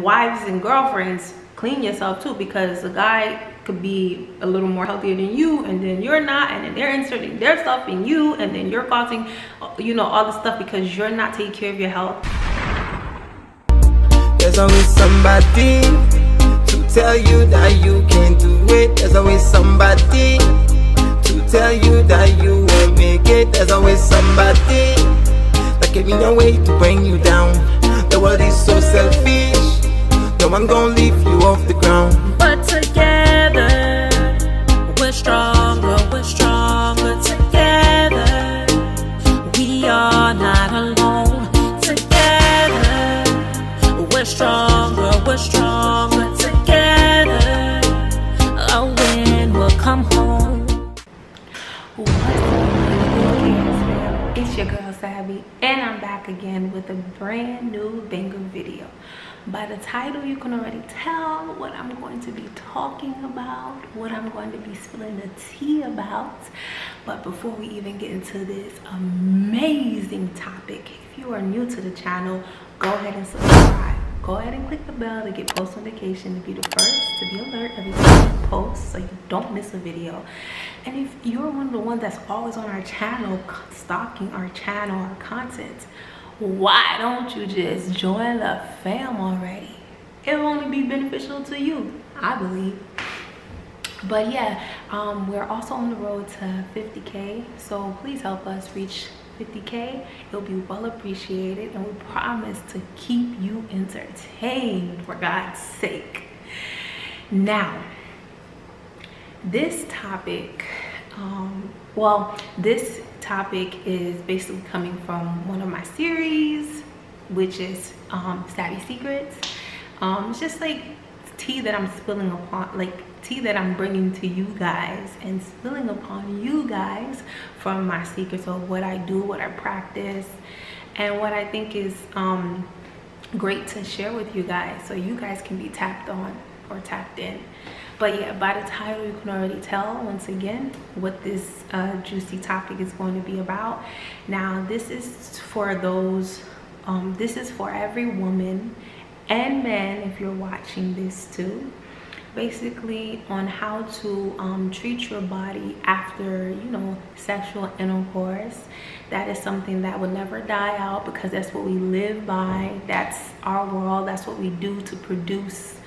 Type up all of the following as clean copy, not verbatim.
wives and girlfriends, clean yourself too, because a guy could be a little more healthier than you, and then you're not, and then they're inserting their stuff in you, and then you're causing, you know, all the stuff because you're not taking care of your health. There's always somebody to tell you that you can't do it. There's always somebody to tell you that you won't make it. There's always somebody that can be no way to bring you down. The world is so selfish, no one gonna leave you off the ground. But together, we're stronger together. We are not alone. Together, we're stronger together. A win will come home. What's up, it's your girl Savvy, and I'm back again with a brand new banger video. By the title, you can already tell what I'm going to be talking about, what I'm going to be spilling the tea about. But before we even get into this amazing topic, if you are new to the channel, go ahead and subscribe. Go ahead and click the bell to get post notification to be the first to be alert every time we post, so you don't miss a video. And if you're one of the ones that's always on our channel, stalking our channel, our content, why don't you just join the fam already? It'll only be beneficial to you, I believe. But yeah, we're also on the road to 50K, so please help us reach 50K. It'll be well appreciated, and we promise to keep you entertained, for God's sake. Now, this topic, this topic is basically coming from one of my series, which is Savvy Secrets. It's just like tea that I'm spilling upon, like tea that I'm bringing to you guys and spilling upon you guys from my secrets of what I do, what I practice, and what I think is great to share with you guys, so you guys can be tapped on or tapped in. But yeah, by the title, you can already tell once again what this juicy topic is going to be about. Now, this is for those, this is for every woman and man, if you're watching this too, basically on how to treat your body after, you know, sexual intercourse. That is something that will never die out, because that's what we live by. That's our world. That's what we do to produce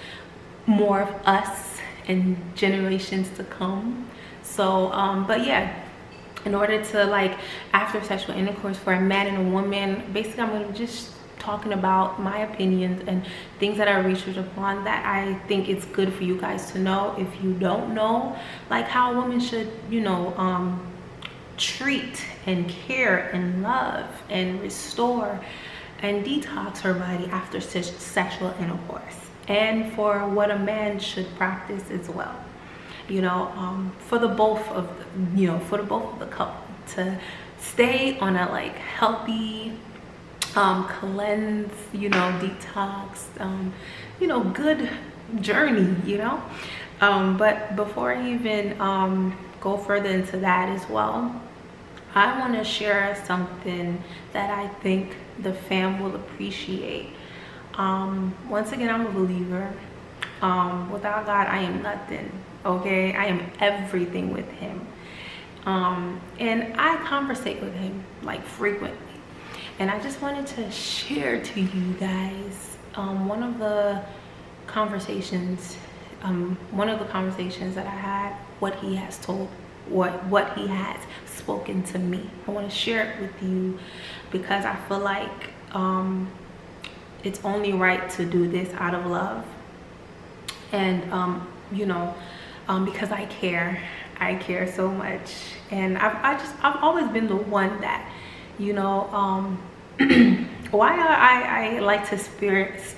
more of us and generations to come. So but yeah, in order to, like, after sexual intercourse for a man and a woman, basically I'm going to just talking about my opinions and things that I researched upon that I think it's good for you guys to know if you don't know, like how a woman should, you know, treat and care and love and restore and detox her body after sexual intercourse, and for what a man should practice as well, you know, for the both of the, you know, for the both of the couple to stay on a like healthy cleanse, you know, detox, you know, good journey, you know. But before I even go further into that as well, I want to share something that I think the fam will appreciate. Once again, I'm a believer. Without God, I am nothing. Okay, I am everything with him. And I conversate with him like frequently, and I just wanted to share to you guys one of the conversations that I had, what he has told, what he has spoken to me. I want to share it with you because I feel like it's only right to do this out of love, and you know, because I care so much, and I've always been the one that, you know, why I like to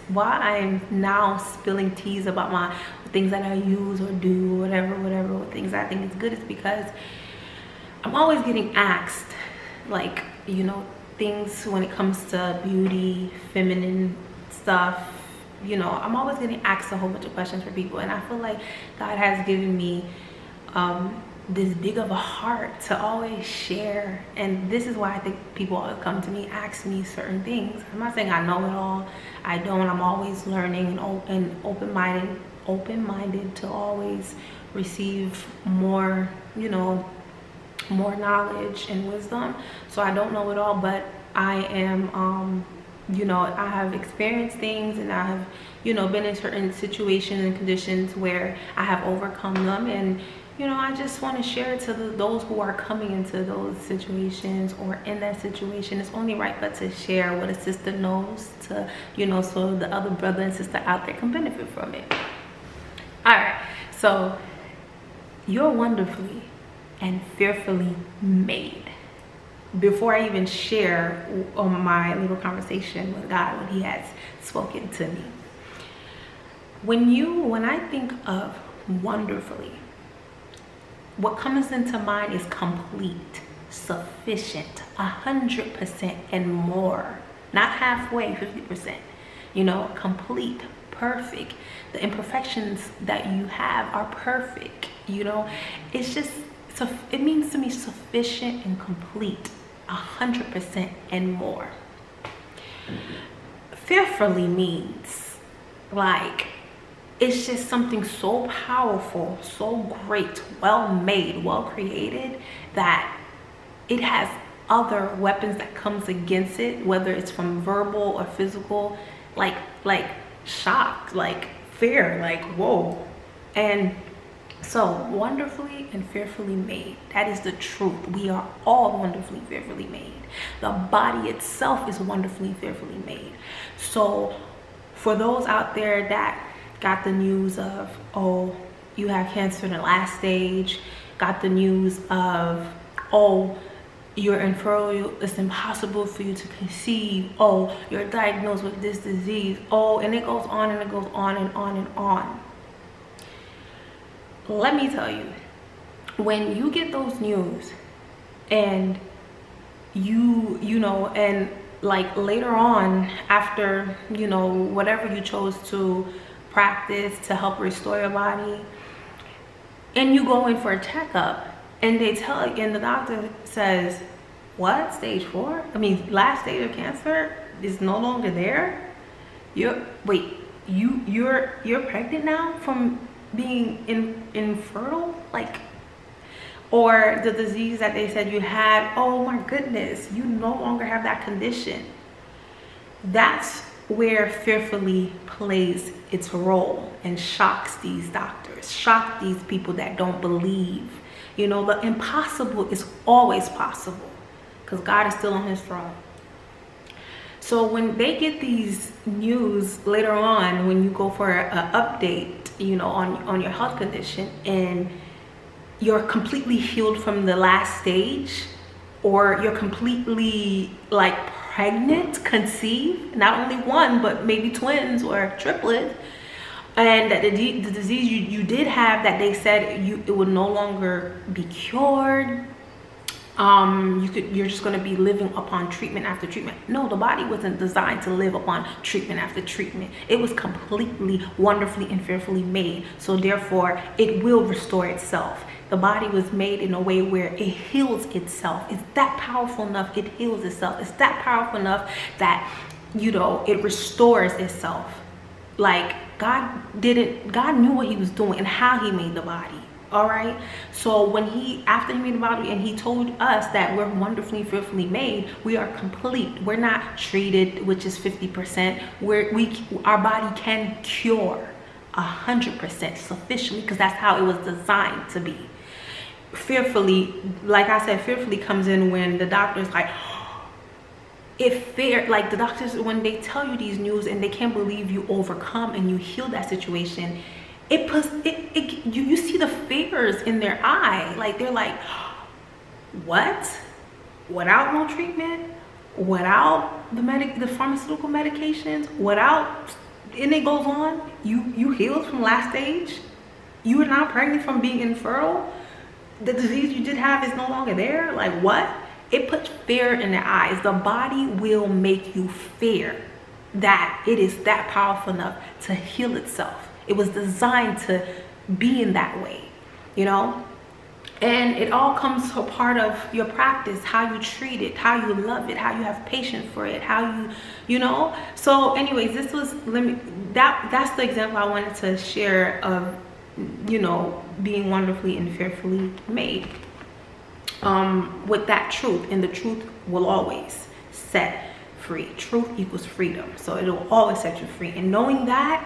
why I'm now spilling teas about my things that I use or do, whatever things I think is good, is because I'm always getting asked, like, you know, things when it comes to beauty, feminine stuff, you know, I'm always getting asked a whole bunch of questions for people, and I feel like God has given me this big of a heart to always share. And this is why I think people always come to me, ask me certain things. I'm not saying I know it all. I don't. I'm always learning and open-minded to always receive more, you know, more knowledge and wisdom. So I don't know it all, but I am you know, I have experienced things, and I have, you know, been in certain situations and conditions where I have overcome them. And you know, I just want to share to those who are coming into those situations or in that situation. It's only right but to share what a sister knows, to, you know, so the other brother and sister out there can benefit from it. All right, so you're wonderfully and fearfully made. Before I even share on my little conversation with God, what he has spoken to me, when I think of wonderfully, what comes into mind is complete, sufficient, 100% and more, not halfway, 50%, you know, complete, perfect. The imperfections that you have are perfect, you know. It's just, so it means to me sufficient and complete, 100% and more. Fearfully means like, it's just something so powerful, so great, well made, well created, that it has other weapons that comes against it, whether it's from verbal or physical, like shock, like fear, like whoa. And so wonderfully and fearfully made, that is the truth. We are all wonderfully, fearfully made. The body itself is wonderfully, fearfully made. So for those out there that got the news of, oh, you have cancer in the last stage, got the news of, oh, you're infertile, it's impossible for you to conceive, oh, you're diagnosed with this disease, oh, and it goes on and it goes on and on and on. Let me tell you, when you get those news and you know, and like later on, after, you know, whatever you chose to practice to help restore your body, and you go in for a checkup, and they tell you, and the doctor says, what, stage 4? I mean, last stage of cancer is no longer there. You're pregnant now from being infertile, like, or the disease that they said you had, oh my goodness, you no longer have that condition. That's where fearfully plays its role and shocks these doctors, shock these people that don't believe. You know, the impossible is always possible because God is still on his throne. So when they get these news later on, when you go for an update, you know, on your health condition, and you're completely healed from the last stage, or you're completely like pregnant, conceived, not only one, but maybe twins or triplets, and that the disease you did have, that they said it would no longer be cured, you're just going to be living upon treatment after treatment. No, the body wasn't designed to live upon treatment after treatment. It was completely, wonderfully and fearfully made, so therefore it will restore itself. The body was made in a way where it heals itself. It's that powerful enough, it heals itself. It's that powerful enough that, you know, it restores itself. Like God knew what he was doing and how he made the body. All right, so when after he made the body and he told us that we're wonderfully, fearfully made, we are complete. We're not treated, which is 50%. Our body can cure 100% sufficiently, because that's how it was designed to be. Fearfully, like I said, fearfully comes in when the doctor's like, like the doctors, when they tell you these news and they can't believe you overcome and you heal that situation, you see the fears in their eye. Like they're like, what? Without no treatment, without the pharmaceutical medications, without, and it goes on, you healed from last stage, you are not pregnant from being infertile, the disease you did have is no longer there. Like what? It puts fear in their eyes. The body will make you fear that it is that powerful enough to heal itself. It was designed to be in that way, you know? And it all comes to a part of your practice, how you treat it, how you love it, how you have patience for it, how you know. So anyways, this was, that's the example I wanted to share of, you know, being wonderfully and fearfully made, with that truth. And the truth will always set free. Truth equals freedom, so it'll always set you free. And knowing that,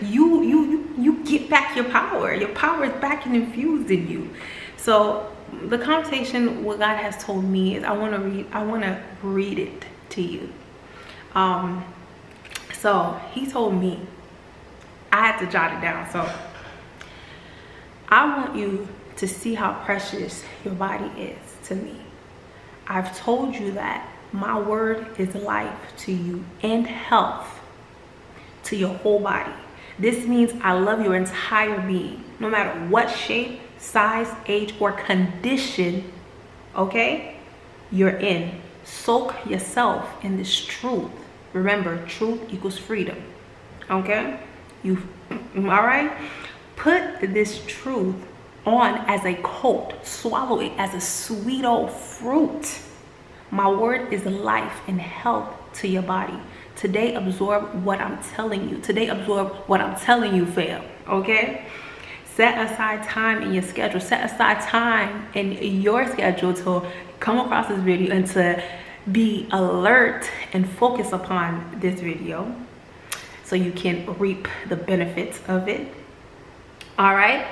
you get back your power. Your power is back and infused in you. So the conversation, what God has told me is, I want to read it to you. So he told me, I had to jot it down. So I want you to see how precious your body is to me. I've told you that my word is life to you and health to your whole body. This means I love your entire being, no matter what shape, size, age, or condition, okay, you're in. Soak yourself in this truth. Remember, truth equals freedom, okay? All right? Put this truth on as a coat. Swallow it as a sweet old fruit. My word is life and health to your body. Today, absorb what I'm telling you. Today, absorb what I'm telling you, fam. Okay? Set aside time in your schedule. Set aside time in your schedule to come across this video and to be alert and focus upon this video so you can reap the benefits of it. All right?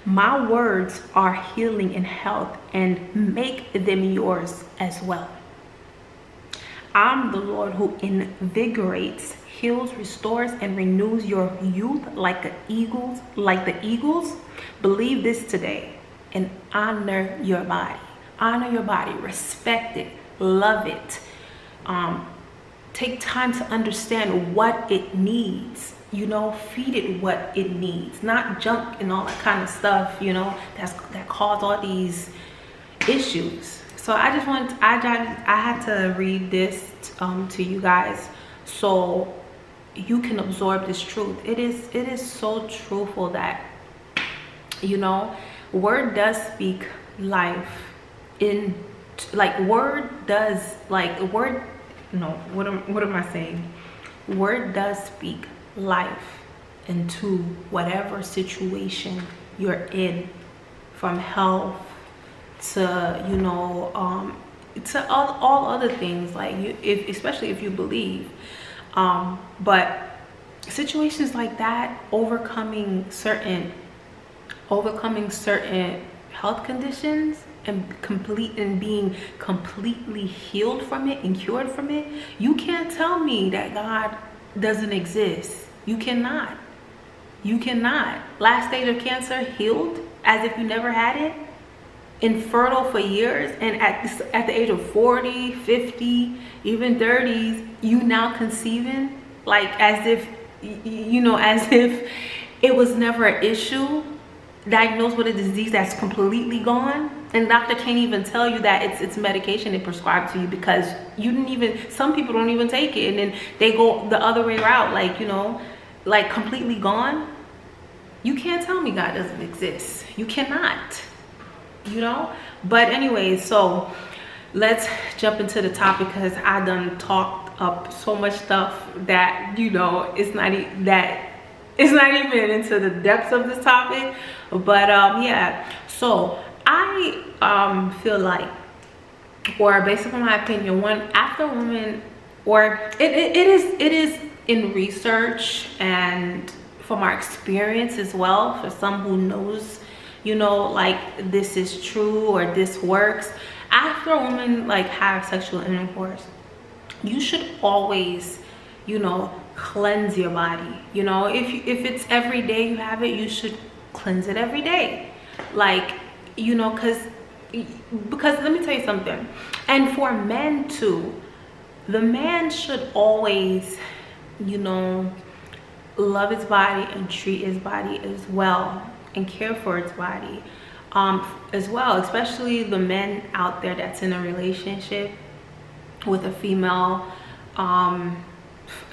My words are healing and health, and make them yours as well. I'm the Lord who invigorates, heals, restores, and renews your youth like the eagles. Believe this today and honor your body. Honor your body. Respect it. Love it. Take time to understand what it needs. You know, feed it what it needs. Not junk and all that kind of stuff, you know, that cause all these issues. So I just wanted to, I had to read this to you guys so you can absorb this truth. It is so truthful that, you know, word does speak life in, like, word does, like, word, no, what am I saying? Word does speak life into whatever situation you're in, from health to, you know, to all other things, like especially if you believe, but situations like that, overcoming certain health conditions and being completely healed from it and cured from it. You can't tell me that God doesn't exist. You cannot. Last stage of cancer, healed as if you never had it. Infertile for years, and at the age of 40, 50, even 30s, you now conceiving, like as if, you know, as if it was never an issue. Diagnosed with a disease that's completely gone, and doctor can't even tell you that it's medication they prescribed to you, because you didn't even, some people don't even take it, and then they go the other way around, like, you know, like completely gone. You can't tell me God doesn't exist. You cannot, you know. But anyways, so let's jump into the topic, because I done talked up so much stuff that, you know, it's not even into the depths of this topic. But yeah, so I feel like, or based upon my opinion, after women, or it is in research and from our experience as well, for some who knows, you know, like this is true or this works. After a woman like have sexual intercourse, you should always, you know, cleanse your body. You know, if it's every day you have it, you should cleanse it every day, like, you know, because let me tell you something. And for men too, the man should always, you know, love his body and treat his body as well, and care for his body as well, especially the men out there that's in a relationship with a female.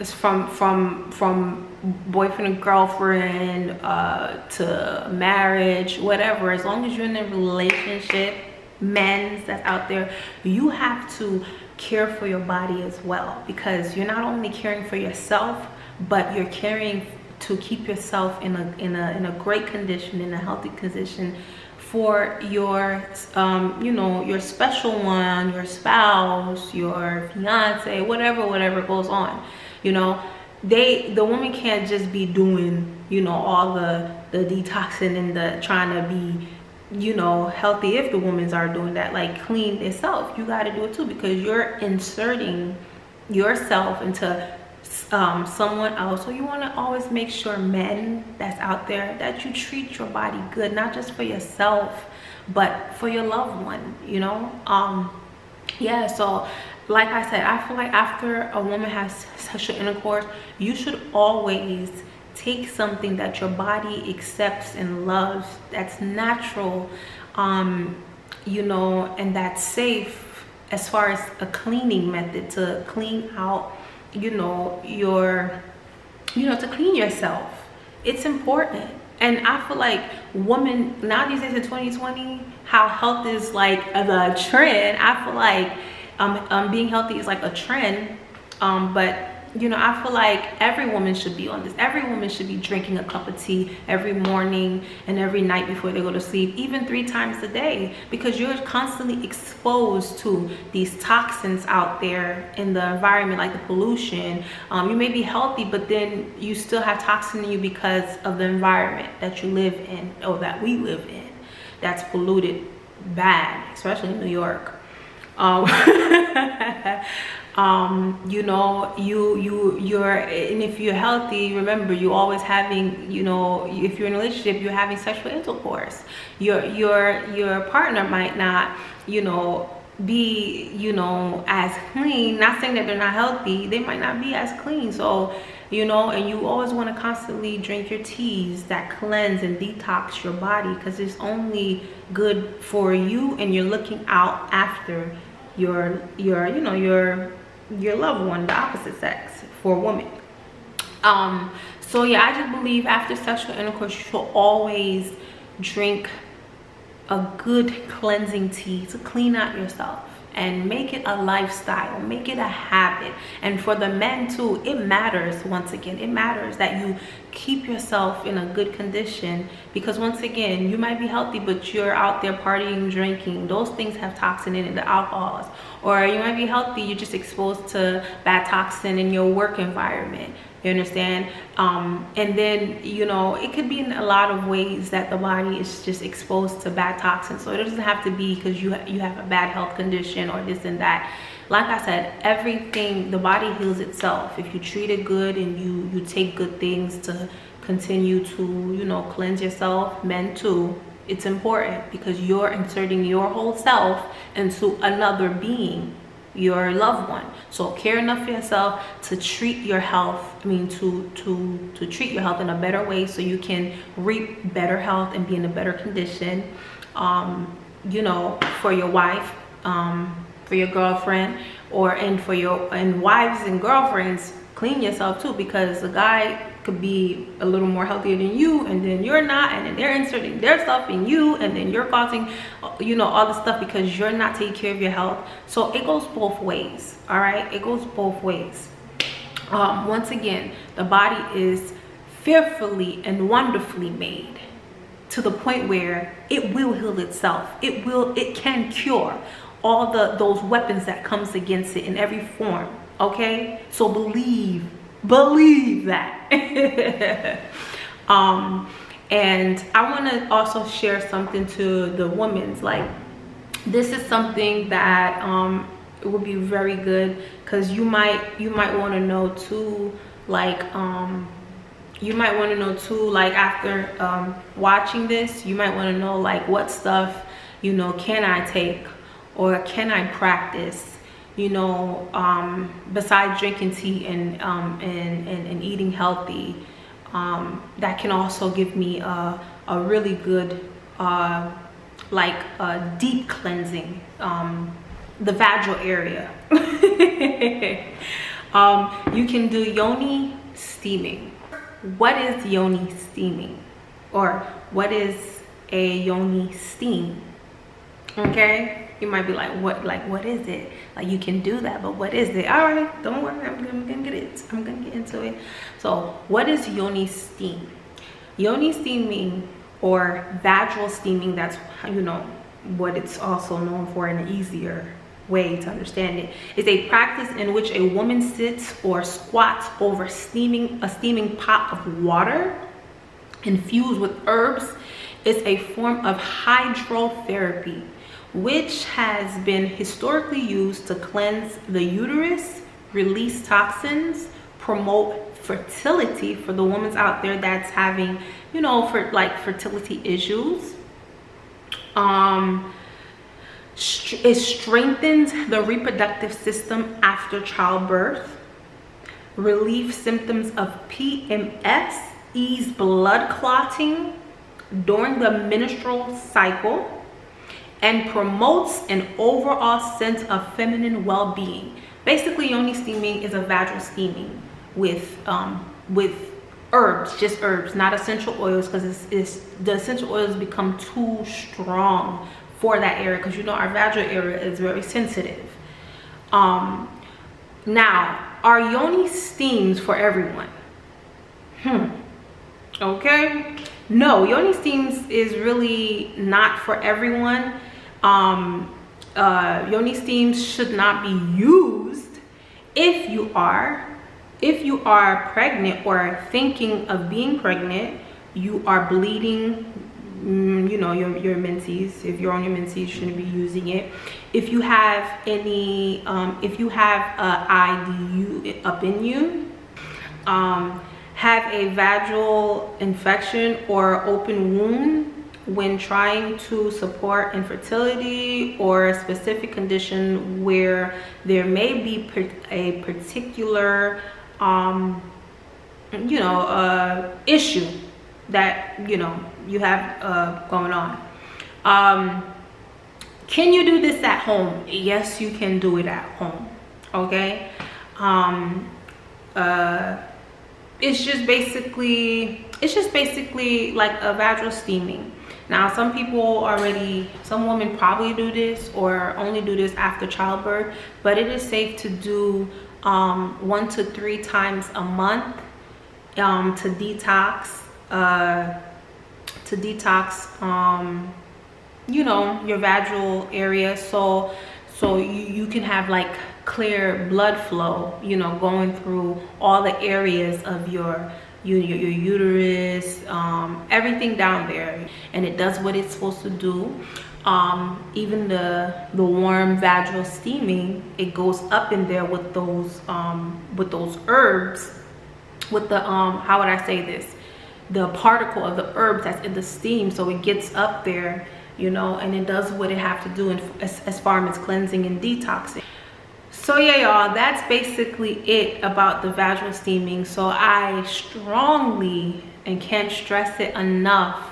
from boyfriend and girlfriend to marriage, whatever. As long as you're in a relationship, men that's out there, you have to care for your body as well, because you're not only caring for yourself, but you're caring to keep yourself in a great condition, in a healthy condition for your you know, your special one, your spouse, your fiance, whatever goes on. You know, the woman can't just be doing, you know, all the detoxing and the trying to be, you know, healthy. If the women's are doing that, like clean itself, you got to do it too, because you're inserting yourself into someone else. So you want to always make sure, men that's out there, that you treat your body good, not just for yourself but for your loved one, you know. Yeah, so like I said, I feel like after a woman has sexual intercourse, you should always take something that your body accepts and loves, that's natural, you know, and that's safe as far as a cleaning method to clean out, you know, to clean yourself. It's important. And I feel like women nowadays in 2020, how health is like the trend. I feel like being healthy is like a trend, but you know, I feel like every woman should be on this. Every woman should be drinking a cup of tea every morning and every night before they go to sleep, even 3 times a day, because you're constantly exposed to these toxins out there in the environment, like the pollution. You may be healthy, but then you still have toxin in you because of the environment that you live in, or that we live in, that's polluted bad, especially in New York. You know, you're, and if you're healthy, remember, you're always having, you know, if you're in a relationship, you're having sexual intercourse. Your partner might not, you know, be, you know, as clean. Not saying that they're not healthy, they might not be as clean. So, you know, and you always want to constantly drink your teas that cleanse and detox your body, because it's only good for you, and you're looking out after your you know, your loved one, the opposite sex, for a woman. So yeah, I just believe after sexual intercourse, you should always drink a good cleansing tea to clean out yourself and make it a lifestyle, make it a habit. And for the men too, it matters. Once again, it matters that you keep yourself in a good condition, because once again, you might be healthy, but you're out there partying, drinking. Those things have toxin in it, the alcohols. Or you might be healthy, you're just exposed to bad toxin in your work environment. You understand? And then, you know, it could be in a lot of ways that the body is just exposed to bad toxins. So it doesn't have to be because you have a bad health condition or this and that. Like I said, everything, the body heals itself if you treat it good and you take good things to continue to, you know, cleanse yourself. Men too, it's important, because you're inserting your whole self into another being, your loved one. So care enough for yourself to treat your health, to treat your health in a better way, so you can reap better health and be in a better condition, you know, for your wife, for your girlfriend, and wives and girlfriends, clean yourself too, because a guy could be a little more healthier than you, and then you're not, and then they're inserting their stuff in you, and then you're causing, you know, all the stuff because you're not taking care of your health. So it goes both ways. All right, it goes both ways. Once again, the body is fearfully and wonderfully made, to the point where it will heal itself. It can cure all those weapons that comes against it in every form. Okay, so believe that. And I want to also share something to the women's, like, this is something that it would be very good, because you might want to know too, like, after watching this, you might want to know, like, what stuff, you know, can I take or can I practice, you know, besides drinking tea and eating healthy, that can also give me a really good, like, deep cleansing, the vaginal area. You can do yoni steaming. What is yoni steaming, or what is a yoni steam? Okay, you might be like, what is it? Like, you can do that, but what is it? All right, don't worry, I'm gonna get into it. So what is yoni steam? Yoni steaming, or vaginal steaming, that's, you know, what it's also known for in an easier way to understand it, is a practice in which a woman sits or squats over a steaming pot of water infused with herbs. It's a form of hydrotherapy which has been historically used to cleanse the uterus, release toxins, promote fertility for the women out there that's having, you know, for like fertility issues. It strengthens the reproductive system after childbirth, relieve symptoms of PMS, ease blood clotting during the menstrual cycle, and promotes an overall sense of feminine well-being. Basically, yoni steaming is a vaginal steaming with herbs, just herbs, not essential oils, because the essential oils become too strong for that area, because you know our vaginal area is very sensitive. Now, are yoni steams for everyone? Okay, no, yoni steams is really not for everyone. Yoni steams should not be used if you are pregnant or thinking of being pregnant, you are bleeding, you know, your menses. If you're on your menses, you shouldn't be using it. If you have any if you have IDU up in you, have a vaginal infection or open wound when trying to support infertility, or a specific condition where there may be a particular you know, issue that, you know, you have going on. Can you do this at home? Yes, you can do it at home. Okay. It's just basically like a vaginal steaming. Now, some women probably do this or only do this after childbirth, but it is safe to do 1 to 3 times a month to detox you know, your vaginal area, so you can have like clear blood flow, you know, going through all the areas of your uterus, everything down there, and it does what it's supposed to do. Even the warm vaginal steaming, it goes up in there with those herbs, with the how would I say this, the particle of the herb that's in the steam, so it gets up there, you know, and it does what it have to do as far as cleansing and detoxing. So yeah, y'all, that's basically it about the vaginal steaming. So I strongly, and can't stress it enough,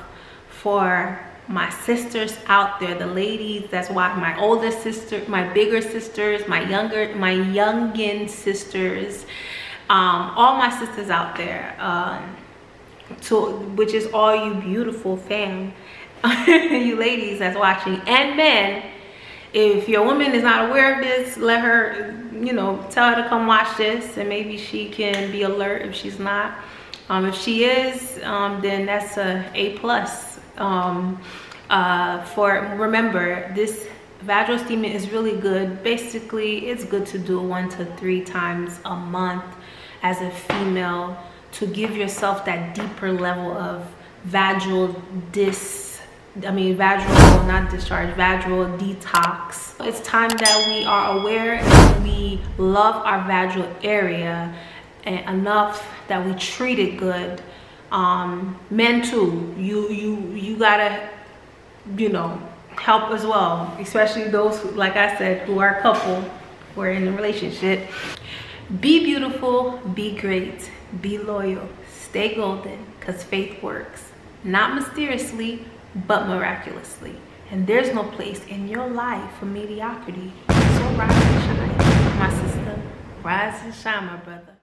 for my sisters out there, the ladies, that's why my older sister, my bigger sisters, my youngin sisters, all my sisters out there, which is all you beautiful fam, you ladies that's watching, and men. If your woman is not aware of this, let her, you know, tell her to come watch this, and maybe she can be alert if she's not. If she is, then that's a A+. Remember, this vaginal steaming is really good. Basically, it's good to do 1 to 3 times a month as a female, to give yourself that deeper level of vaginal vaginal detox. It's time that we are aware and we love our vaginal area, and enough that we treat it good. Men too, you gotta, you know, help as well, especially those who, like I said, who are a couple, who are in a relationship. Be beautiful, be great, be loyal, stay golden, because faith works, not mysteriously, but miraculously. And there's no place in your life for mediocrity. So rise and shine, my sister. Rise and shine, my brother.